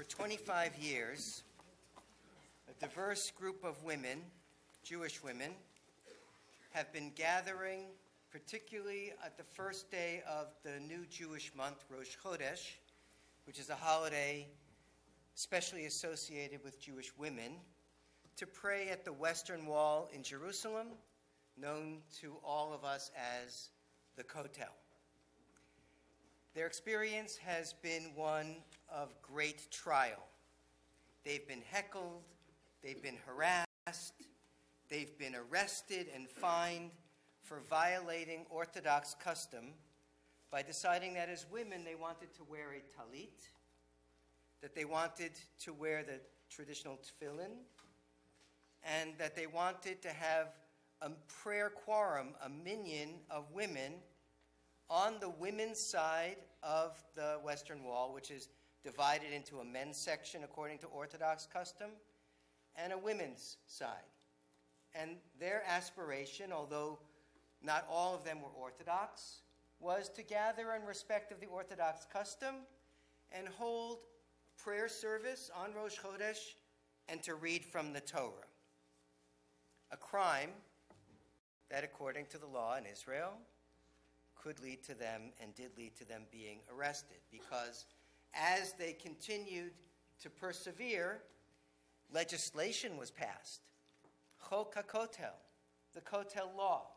25 years, a diverse group of women, Jewish women, have been gathering, particularly at the first day of the new Jewish month, Rosh Chodesh, which is a holiday especially associated with Jewish women, to pray at the Western Wall in Jerusalem, known to all of us as the Kotel. Their experience has been one of great trial. They've been heckled, they've been harassed, they've been arrested and fined for violating Orthodox custom by deciding that as women they wanted to wear a talit, that they wanted to wear the traditional tefillin, and that they wanted to have a prayer quorum, a minyan of women on the women's side of the Western Wall, which is divided into a men's section according to Orthodox custom, and a women's side. And their aspiration, although not all of them were Orthodox, was to gather in respect of the Orthodox custom and hold prayer service on Rosh Chodesh and to read from the Torah. A crime that, according to the law in Israel, could lead to them and did lead to them being arrested, because as they continued to persevere, legislation was passed. Chok HaKotel, the Kotel law,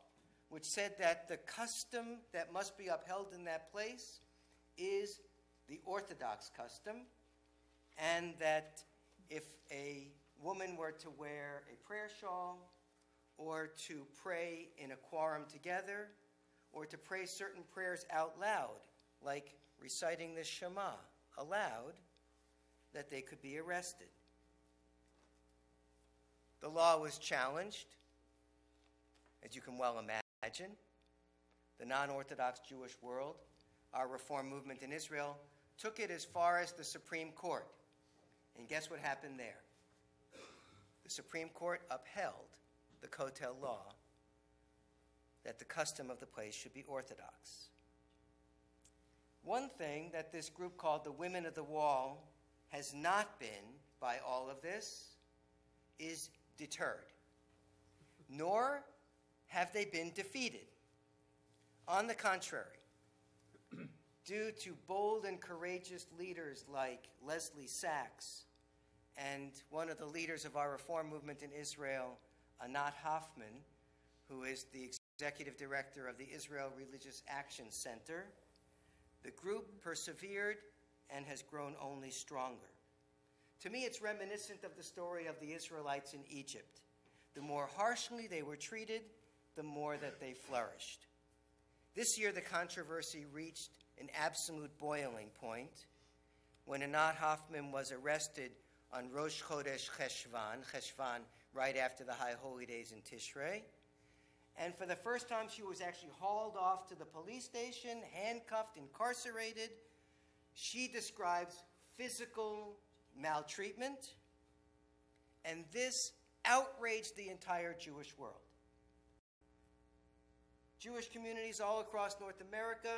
which said that the custom that must be upheld in that place is the Orthodox custom, and that if a woman were to wear a prayer shawl or to pray in a quorum together or to pray certain prayers out loud, like reciting the Shema aloud, that they could be arrested. The law was challenged, as you can well imagine. The non-Orthodox Jewish world, our Reform movement in Israel, took it as far as the Supreme Court. And guess what happened there? The Supreme Court upheld the Kotel law that the custom of the place should be Orthodox. One thing that this group called the Women of the Wall has not been, by all of this, is deterred. Nor have they been defeated. On the contrary, due to bold and courageous leaders like Leslie Sachs and one of the leaders of our Reform movement in Israel, Anat Hoffman, who is the executive director of the Israel Religious Action Center, the group persevered and has grown only stronger. To me, it's reminiscent of the story of the Israelites in Egypt. The more harshly they were treated, the more that they flourished. This year, the controversy reached an absolute boiling point when Anat Hoffman was arrested on Rosh Chodesh Cheshvan, right after the High Holy Days in Tishrei. And for the first time, she was actually hauled off to the police station, handcuffed, incarcerated. She describes physical maltreatment, and this outraged the entire Jewish world. Jewish communities all across North America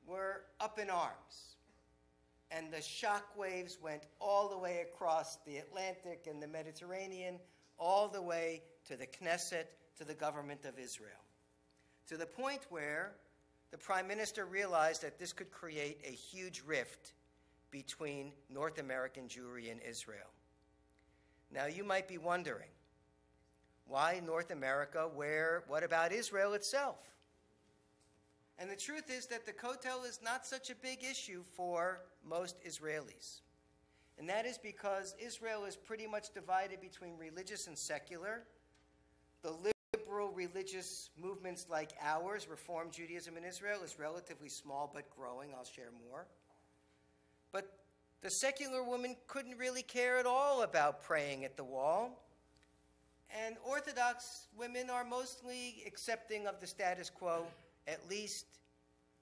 were up in arms, and the shockwaves went all the way across the Atlantic and the Mediterranean, all the way to the Knesset, to the government of Israel, to the point where the Prime Minister realized that this could create a huge rift between North American Jewry and Israel. Now, you might be wondering, why North America? What about Israel itself? And the truth is that the Kotel is not such a big issue for most Israelis. And that is because Israel is pretty much divided between religious and secular. The liberal religious movements like ours, Reform Judaism in Israel, is relatively small but growing. I'll share more. But the secular woman couldn't really care at all about praying at the wall. And Orthodox women are mostly accepting of the status quo, at least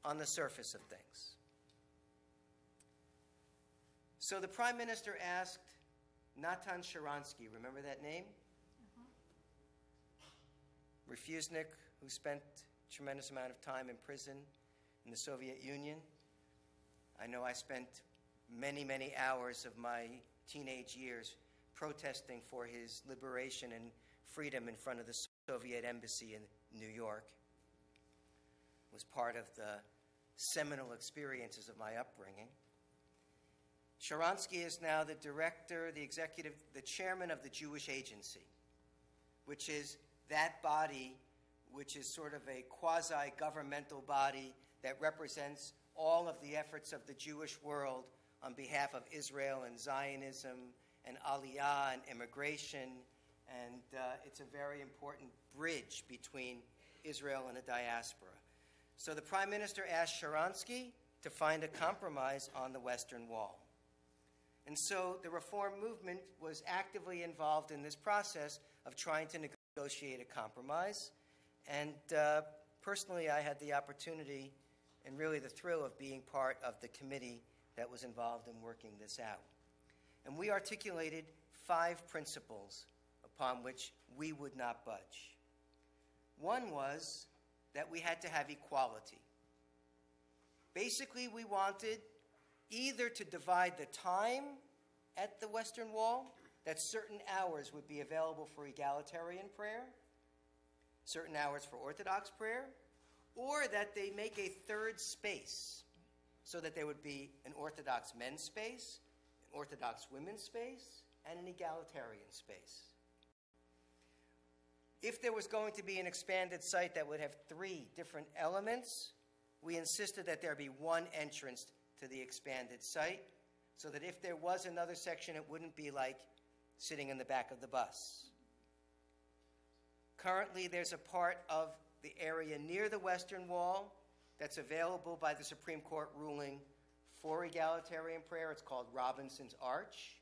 on the surface of things. So the Prime Minister asked Natan Sharansky, remember that name? Refusnik, who spent a tremendous amount of time in prison in the Soviet Union. I know I spent many, many hours of my teenage years protesting for his liberation and freedom in front of the Soviet embassy in New York. It was part of the seminal experiences of my upbringing. Sharansky is now the director, the executive, the chairman of the Jewish Agency, which is that body which is sort of a quasi-governmental body that represents all of the efforts of the Jewish world on behalf of Israel and Zionism and Aliyah and immigration, and it's a very important bridge between Israel and the diaspora. So the Prime Minister asked Sharansky to find a compromise on the Western Wall. And so the reform movement was actively involved in this process of trying to negotiate a compromise. And personally, I had the opportunity and really the thrill of being part of the committee that was involved in working this out. And we articulated 5 principles upon which we would not budge. One was that we had to have equality. Basically, we wanted either to divide the time at the Western Wall, that certain hours would be available for egalitarian prayer, certain hours for Orthodox prayer, or that they make a third space so that there would be an Orthodox men's space, an Orthodox women's space, and an egalitarian space. If there was going to be an expanded site that would have 3 different elements, we insisted that there be one entrance to the expanded site so that if there was another section, it wouldn't be like sitting in the back of the bus. Currently, there's a part of the area near the Western Wall that's available by the Supreme Court ruling for egalitarian prayer. It's called Robinson's Arch.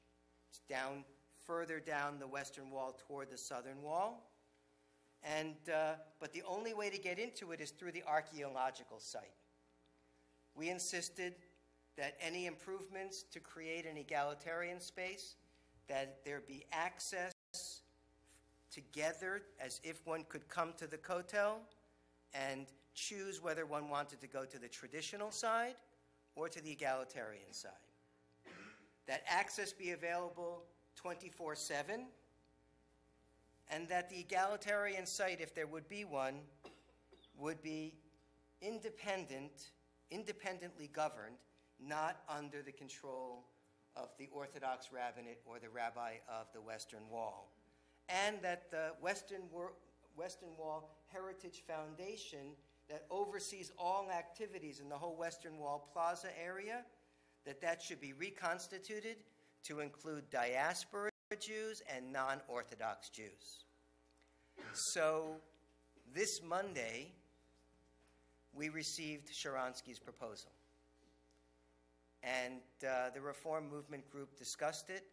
It's down further down the Western Wall toward the Southern Wall. But the only way to get into it is through the archaeological site. We insisted that any improvements to create an egalitarian space, that there be access together as if one could come to the Kotel and choose whether one wanted to go to the traditional side or to the egalitarian side. That access be available 24/7, and that the egalitarian site, if there would be one, would be independently governed, not under the control of the Orthodox rabbinate or the rabbi of the Western Wall. And that the Western Wall Heritage Foundation that oversees all activities in the whole Western Wall Plaza area, that should be reconstituted to include diaspora Jews and non-Orthodox Jews. So this Monday, we received Sharansky's proposal. And the Reform Movement Group discussed it.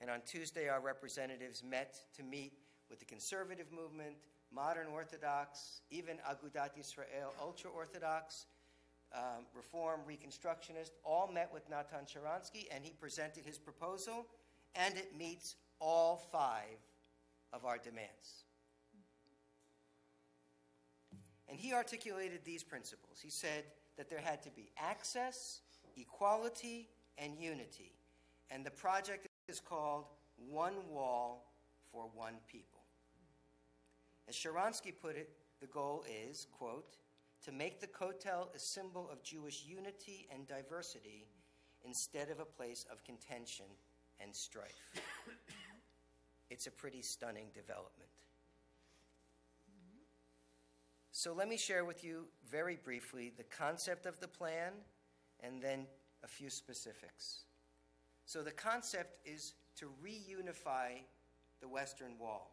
And on Tuesday, our representatives met to meet with the conservative movement, modern Orthodox, even Agudat Yisrael, ultra-Orthodox, Reform, Reconstructionist, all met with Natan Sharansky, and he presented his proposal, and it meets all 5 of our demands. And he articulated these principles. He said that there had to be access, equality, and unity. And the project is called One Wall for One People. As Sharansky put it, the goal is, quote, to make the Kotel a symbol of Jewish unity and diversity instead of a place of contention and strife. It's a pretty stunning development. So let me share with you very briefly the concept of the plan and then a few specifics. So the concept is to reunify the Western Wall.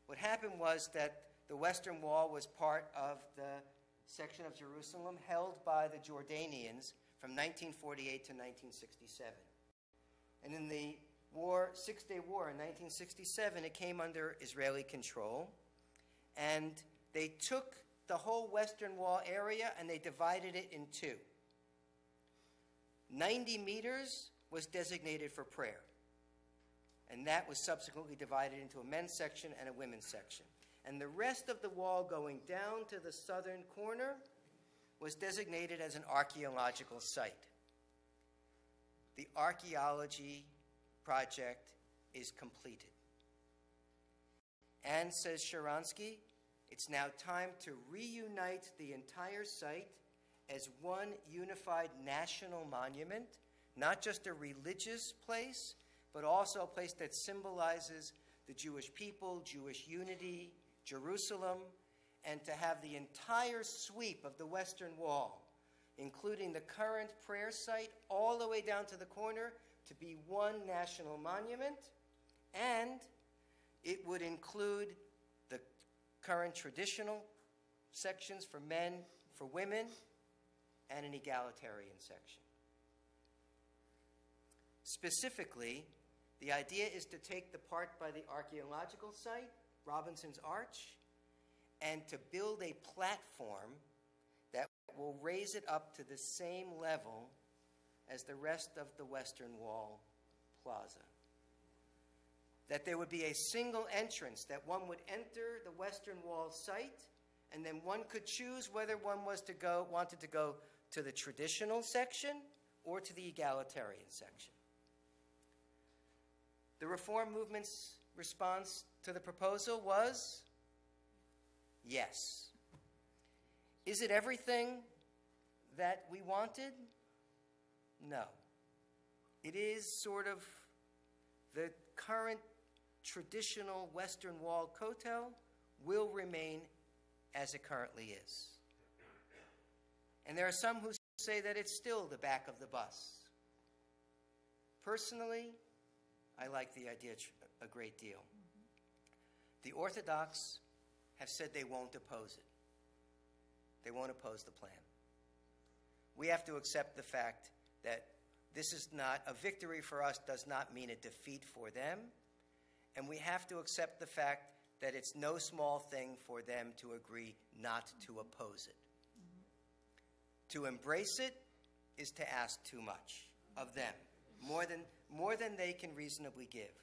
What happened was that the Western Wall was part of the section of Jerusalem held by the Jordanians from 1948 to 1967. And in the Six-Day War in 1967, it came under Israeli control. And they took the whole Western Wall area and they divided it in 2. 90 meters was designated for prayer. And that was subsequently divided into a men's section and a women's section. And the rest of the wall going down to the southern corner was designated as an archaeological site. The archaeology project is completed. And, says Sharansky, it's now time to reunite the entire site as one unified national monument, not just a religious place, but also a place that symbolizes the Jewish people, Jewish unity, Jerusalem, and to have the entire sweep of the Western Wall, including the current prayer site all the way down to the corner, to be one national monument, and it would include the current traditional sections for men, for women, and an egalitarian section. Specifically, the idea is to take the part by the archaeological site, Robinson's Arch, and to build a platform that will raise it up to the same level as the rest of the Western Wall plaza. That there would be a single entrance, that one would enter the Western Wall site, and then one could choose whether one wanted to go to the traditional section or to the egalitarian section. The Reform movement's response to the proposal was yes. Is it everything that we wanted? No. It is sort of the current traditional Western Wall Kotel will remain as it currently is. And there are some who say that it's still the back of the bus. Personally, I like the idea a great deal. The Orthodox have said they won't oppose it. They won't oppose the plan. We have to accept the fact that this is not a victory for us, does not mean a defeat for them. And we have to accept the fact that it's no small thing for them to agree not to oppose it. To embrace it is to ask too much of them, more than they can reasonably give.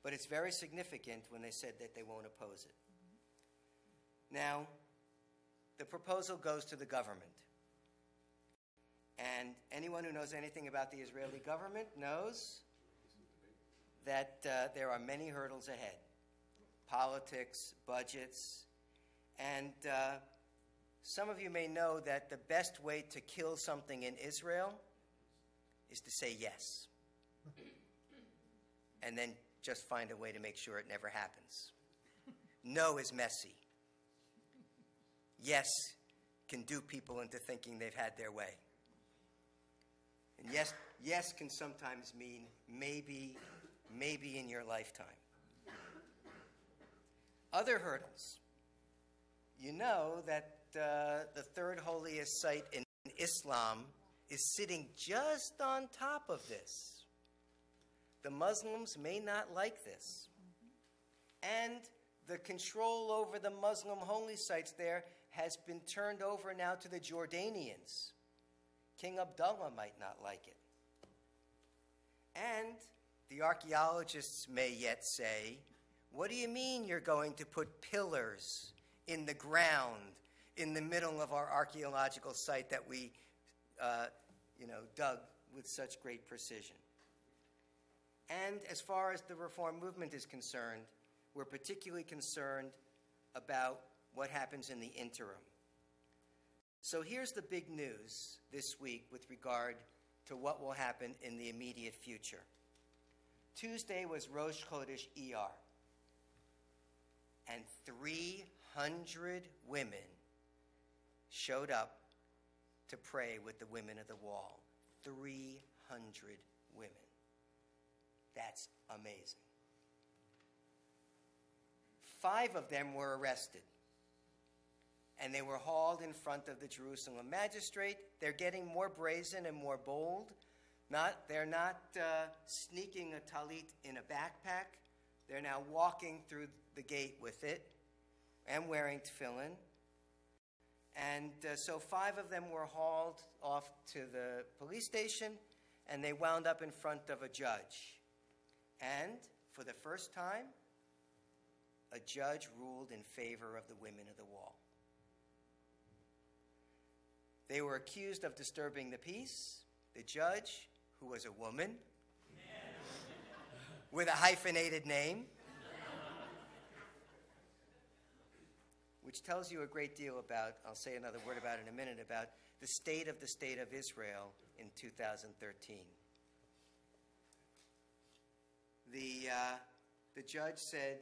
But it's very significant when they said that they won't oppose it. Now, the proposal goes to the government. And anyone who knows anything about the Israeli government knows that there are many hurdles ahead. Politics, budgets, and some of you may know that the best way to kill something in Israel is to say yes. And then just find a way to make sure it never happens. No is messy. Yes can dupe people into thinking they've had their way. And yes can sometimes mean maybe in your lifetime. Other hurdles. You know that the third holiest site in Islam is sitting just on top of this. The Muslims may not like this. And the control over the Muslim holy sites there has been turned over now to the Jordanians. King Abdullah might not like it. And the archaeologists may yet say, what do you mean you're going to put pillars in the ground in the middle of our archaeological site that we dug with such great precision? And as far as the Reform movement is concerned, we're particularly concerned about what happens in the interim. So here's the big news this week with regard to what will happen in the immediate future. Tuesday was Rosh Chodesh Iyar, and 300 women showed up to pray with the women of the wall. 300 women. That's amazing. 5 of them were arrested, and they were hauled in front of the Jerusalem magistrate. They're getting more brazen and more bold. They're not sneaking a talit in a backpack. They're now walking through the gate with it and wearing tefillin. And so 5 of them were hauled off to the police station, and they wound up in front of a judge. And for the first time, a judge ruled in favor of the women of the wall. They were accused of disturbing the peace. The judge, who was a woman with a hyphenated name, which tells you a great deal about, I'll say another word about it in a minute, about the state of Israel in 2013. The judge said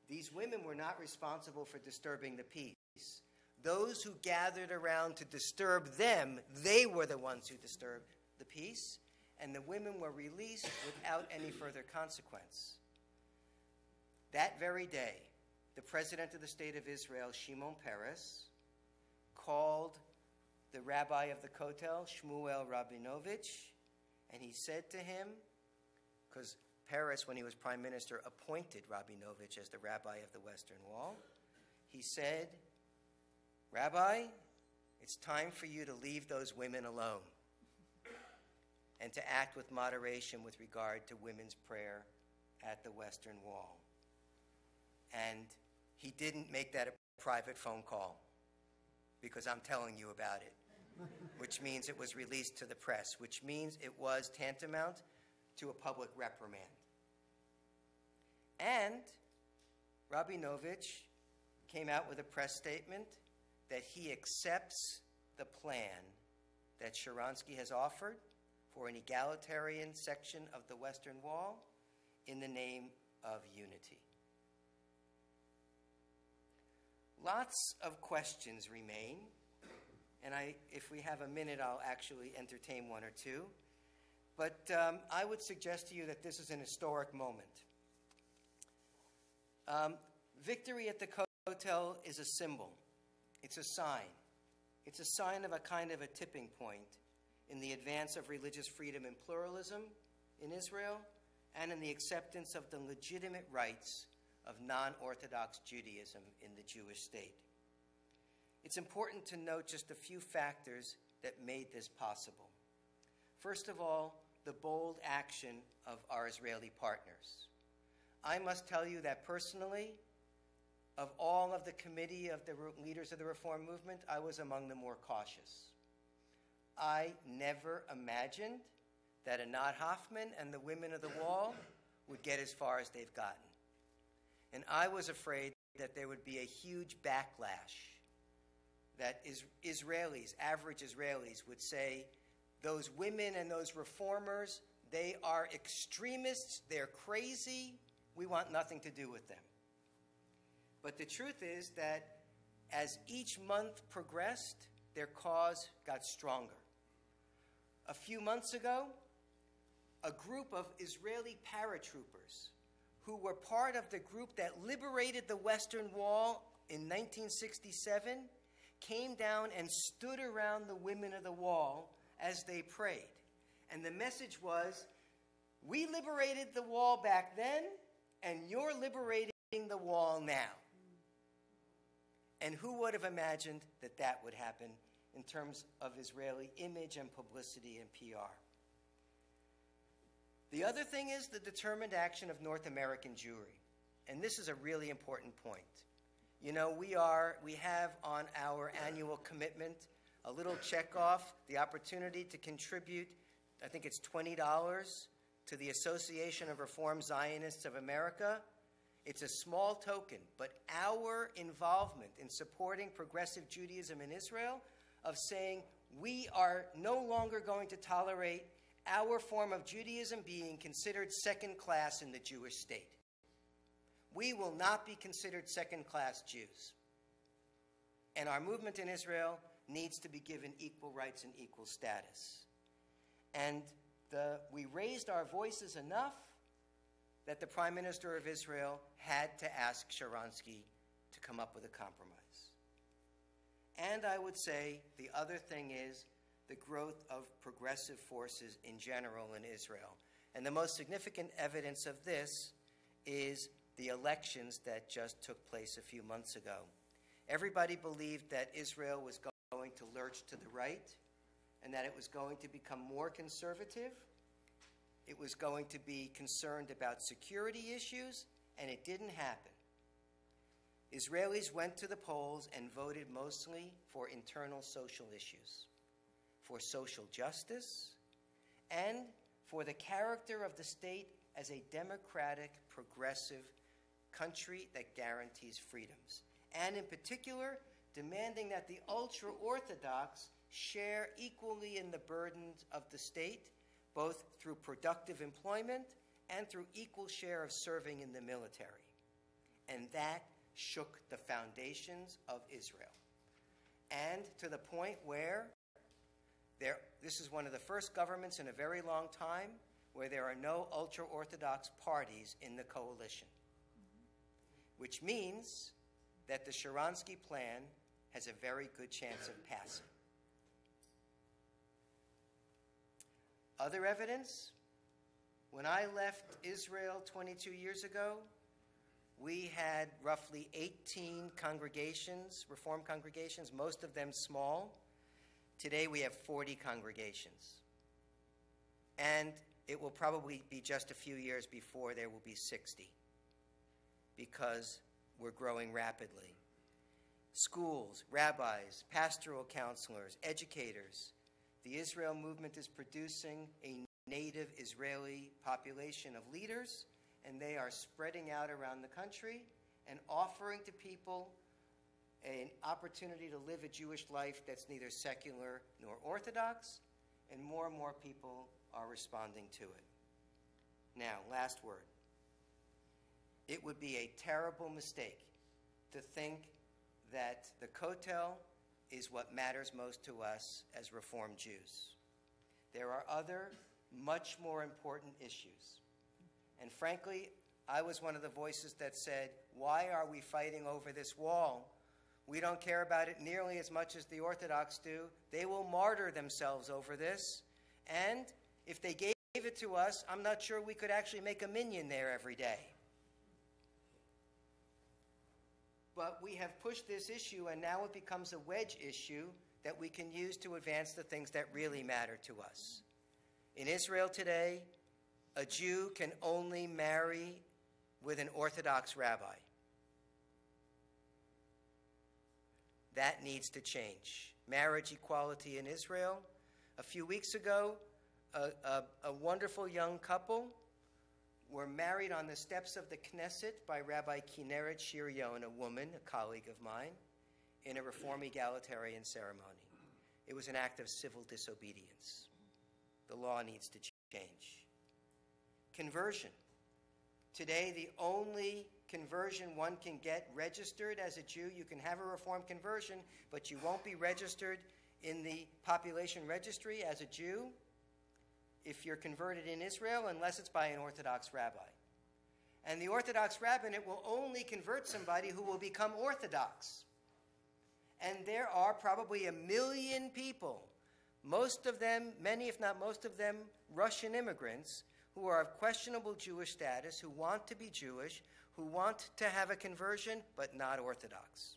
these women were not responsible for disturbing the peace. Those who gathered around to disturb them, they were the ones who disturbed the peace, and the women were released without any further consequence. That very day, the president of the state of Israel, Shimon Peres, called the rabbi of the Kotel, Shmuel Rabinovich, and he said to him, because Peres, when he was prime minister, appointed Rabinovich as the rabbi of the Western Wall, he said, Rabbi, it's time for you to leave those women alone and to act with moderation with regard to women's prayer at the Western Wall. And he didn't make that a private phone call, because I'm telling you about it, which means it was released to the press, which means it was tantamount to a public reprimand. And Rabinovich came out with a press statement that he accepts the plan that Sharansky has offered for an egalitarian section of the Western Wall in the name of unity. Lots of questions remain, and if we have a minute, I'll actually entertain one or two. But I would suggest to you that this is an historic moment. Victory at the Kotel is a symbol. It's a sign. It's a sign of a kind of a tipping point in the advance of religious freedom and pluralism in Israel, and in the acceptance of the legitimate rights of non-Orthodox Judaism in the Jewish state. It's important to note just a few factors that made this possible. First of all, the bold action of our Israeli partners. I must tell you that personally, of all of the committee of the leaders of the Reform movement, I was among the more cautious. I never imagined that Anat Hoffman and the Women of the Wall would get as far as they've gotten. And I was afraid that there would be a huge backlash, that Israelis, average Israelis, would say, those women and those reformers, they are extremists, they're crazy, we want nothing to do with them. But the truth is that as each month progressed, their cause got stronger. A few months ago, a group of Israeli paratroopers who were part of the group that liberated the Western Wall in 1967 came down and stood around the Women of the Wall as they prayed. And the message was, we liberated the wall back then, and you're liberating the wall now. And who would have imagined that that would happen in terms of Israeli image and publicity and PR? The other thing is the determined action of North American Jewry. And this is a really important point. You know, we have on our annual commitment a little check off, the opportunity to contribute, I think it's $20, to the Association of Reform Zionists of America. It's a small token, but our involvement in supporting progressive Judaism in Israel, of saying we are no longer going to tolerate our form of Judaism being considered second class in the Jewish state. We will not be considered second-class Jews. And our movement in Israel needs to be given equal rights and equal status. And we raised our voices enough that the Prime Minister of Israel had to ask Sharansky to come up with a compromise. And I would say the other thing is the growth of progressive forces in general in Israel. And the most significant evidence of this is the elections that just took place a few months ago. Everybody believed that Israel was going to lurch to the right and that it was going to become more conservative. It was going to be concerned about security issues, and it didn't happen. Israelis went to the polls and voted mostly for internal social issues, for social justice, and for the character of the state as a democratic, progressive country that guarantees freedoms. And in particular, demanding that the ultra-Orthodox share equally in the burdens of the state, both through productive employment and through equal share of serving in the military. And that shook the foundations of Israel. And to the point where this is one of the first governments in a very long time where there are no ultra-Orthodox parties in the coalition, which means that the Sharansky plan has a very good chance of passing. Other evidence? When I left Israel 22 years ago, we had roughly 18 congregations, Reform congregations, most of them small. Today we have 40 congregations. And it will probably be just a few years before there will be 60, because we're growing rapidly. Schools, rabbis, pastoral counselors, educators. The Israel movement is producing a native Israeli population of leaders, and they are spreading out around the country and offering to people an opportunity to live a Jewish life that's neither secular nor Orthodox, and more people are responding to it. Now, last word. It would be a terrible mistake to think that the Kotel is what matters most to us as Reformed Jews. There are other, much more important issues. And frankly, I was one of the voices that said, why are we fighting over this wall? We don't care about it nearly as much as the Orthodox do. They will martyr themselves over this. And if they gave it to us, I'm not sure we could actually make a minyan there every day. But we have pushed this issue, and now it becomes a wedge issue that we can use to advance the things that really matter to us. In Israel today, a Jew can only marry with an Orthodox rabbi. That needs to change. Marriage equality in Israel. A few weeks ago, a wonderful young couple were married on the steps of the Knesset by Rabbi Kinneret Shiryon, a woman, a colleague of mine, in a Reform egalitarian ceremony. It was an act of civil disobedience. The law needs to change. Conversion. Today, the only conversion one can get registered as a Jew, you can have a Reform conversion, but you won't be registered in the population registry as a Jew if you're converted in Israel, unless it's by an Orthodox rabbi. And the Orthodox rabbinate will only convert somebody who will become Orthodox. And there are probably 1 million people, most of them, many if not most of them, Russian immigrants, who are of questionable Jewish status, who want to be Jewish, who want to have a conversion, but not Orthodox.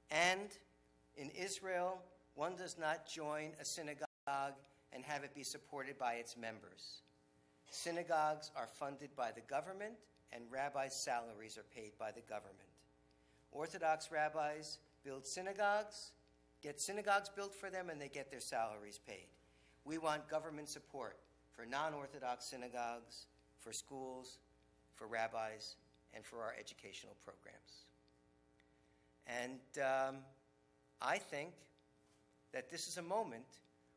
And in Israel, one does not join a synagogue and have it be supported by its members. Synagogues are funded by the government, and rabbis' salaries are paid by the government. Orthodox rabbis build synagogues, get synagogues built for them, and they get their salaries paid. We want government support for non-Orthodox synagogues, for schools, for rabbis, and for our educational programs. And I think that this is a moment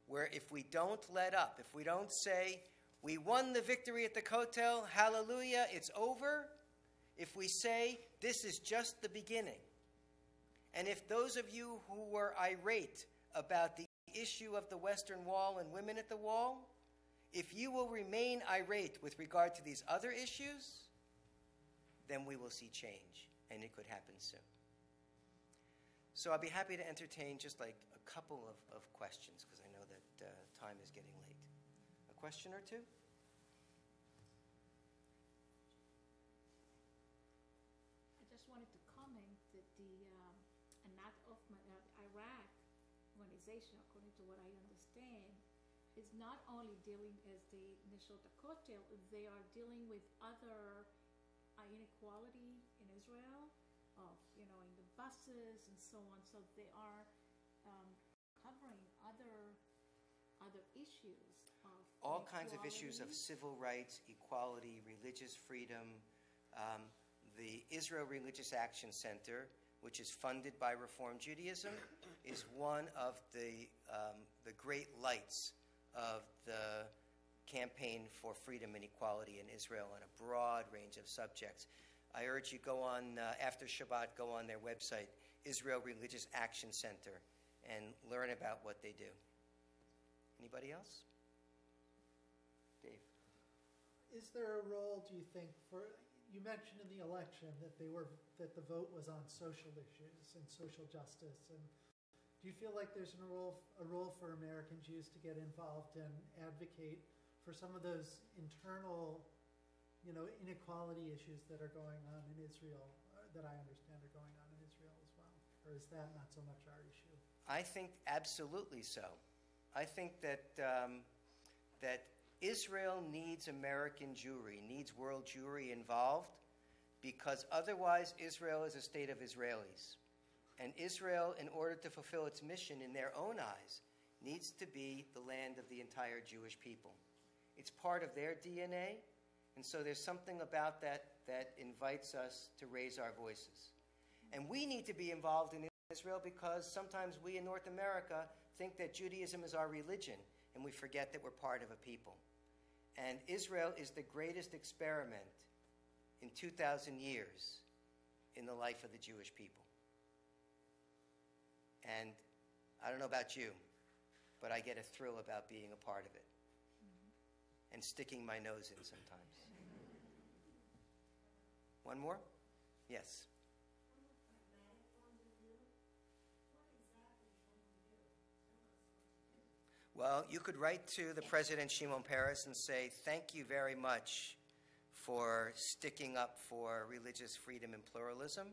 where if we don't let up, if we don't say, we won the victory at the Kotel, hallelujah, it's over. If we say, this is just the beginning. And if those of you who were irate about the issue of the Western Wall and women at the wall, if you will remain irate with regard to these other issues, then we will see change, and it could happen soon. So I'll be happy to entertain just like a couple of questions, because I know that time is getting late. A question or two? I just wanted to comment that the act of Iraq organization, according to what I understand, is not only dealing as the initial Kotel, they are dealing with other inequality in Israel, in the buses and so on. So they are covering other issues of all kinds of issues of civil rights, equality, religious freedom. The Israel Religious Action Center, which is funded by Reform Judaism, is one of the great lights of the campaign for freedom and equality in Israel on a broad range of subjects. I urge you go on, after Shabbat, go on their website, Israel Religious Action Center, and learn about what they do. Anybody else? Dave. Is there a role, do you think, you mentioned in the election that the vote was on social issues and social justice, and do you feel like there's a role for American Jews to get involved and advocate for some of those internal, inequality issues that are going on in Israel, that I understand are going on in Israel as well? Or is that not so much our issue? I think absolutely so. I think that Israel needs American Jewry, needs world Jewry involved, because otherwise Israel is a state of Israelis. And Israel, in order to fulfill its mission in their own eyes, needs to be the land of the entire Jewish people. It's part of their DNA, and so there's something about that invites us to raise our voices. And we need to be involved in Israel because sometimes we in North America think that Judaism is our religion, and we forget that we're part of a people. And Israel is the greatest experiment in 2,000 years in the life of the Jewish people. And I don't know about you, but I get a thrill about being a part of it and sticking my nose in sometimes. One more? Yes. Well, you could write to the President Shimon Peres and say, thank you very much for sticking up for religious freedom and pluralism.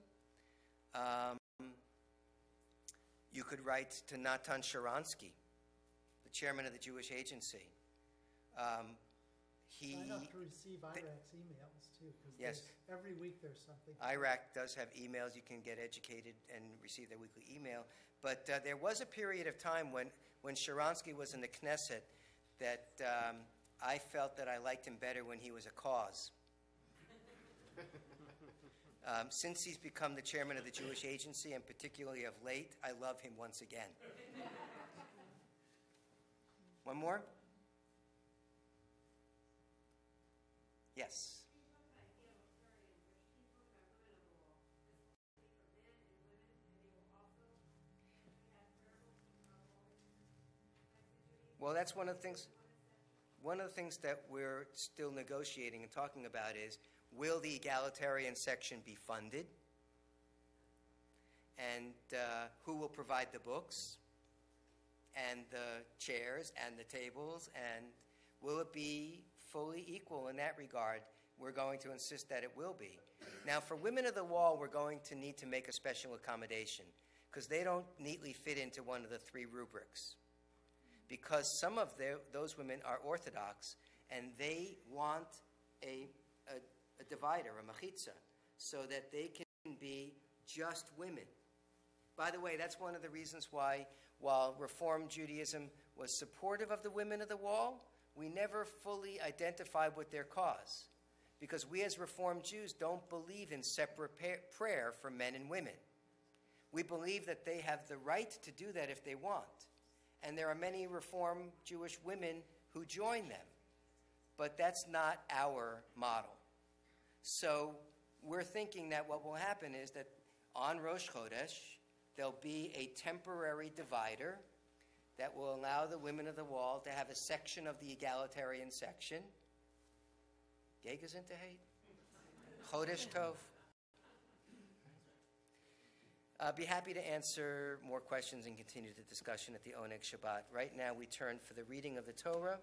You could write to Natan Sharansky, the chairman of the Jewish Agency. Sign up to receive IRAC's emails, too, because yes, every week there's something. IRAC does have emails. You can get educated and receive their weekly email. But there was a period of time when Sharansky was in the Knesset that I felt that I liked him better when he was a cause. Since he's become the chairman of the Jewish Agency, and particularly of late, I love him once again. One more? Yes. Well, that's one of the things that we're still negotiating and talking about is, will the egalitarian section be funded? And who will provide the books and the chairs and the tables? And will it be fully equal in that regard? We're going to insist that it will be. Now, for Women of the Wall, we're going to need to make a special accommodation because they don't neatly fit into one of the three rubrics. Because some of those women are Orthodox, and they want a divider, a machitza, so that they can be just women. By the way, that's one of the reasons why, while Reform Judaism was supportive of the Women of the Wall, we never fully identified with their cause. Because we as Reform Jews don't believe in separate prayer for men and women. We believe that they have the right to do that if they want. And there are many Reform Jewish women who join them. But that's not our model. So we're thinking that what will happen is that on Rosh Chodesh, there'll be a temporary divider that will allow the Women of the Wall to have a section of the egalitarian section. Gegezintheit? Chodesh Tov. I'll be happy to answer more questions and continue the discussion at the Oneg Shabbat. Right now we turn for the reading of the Torah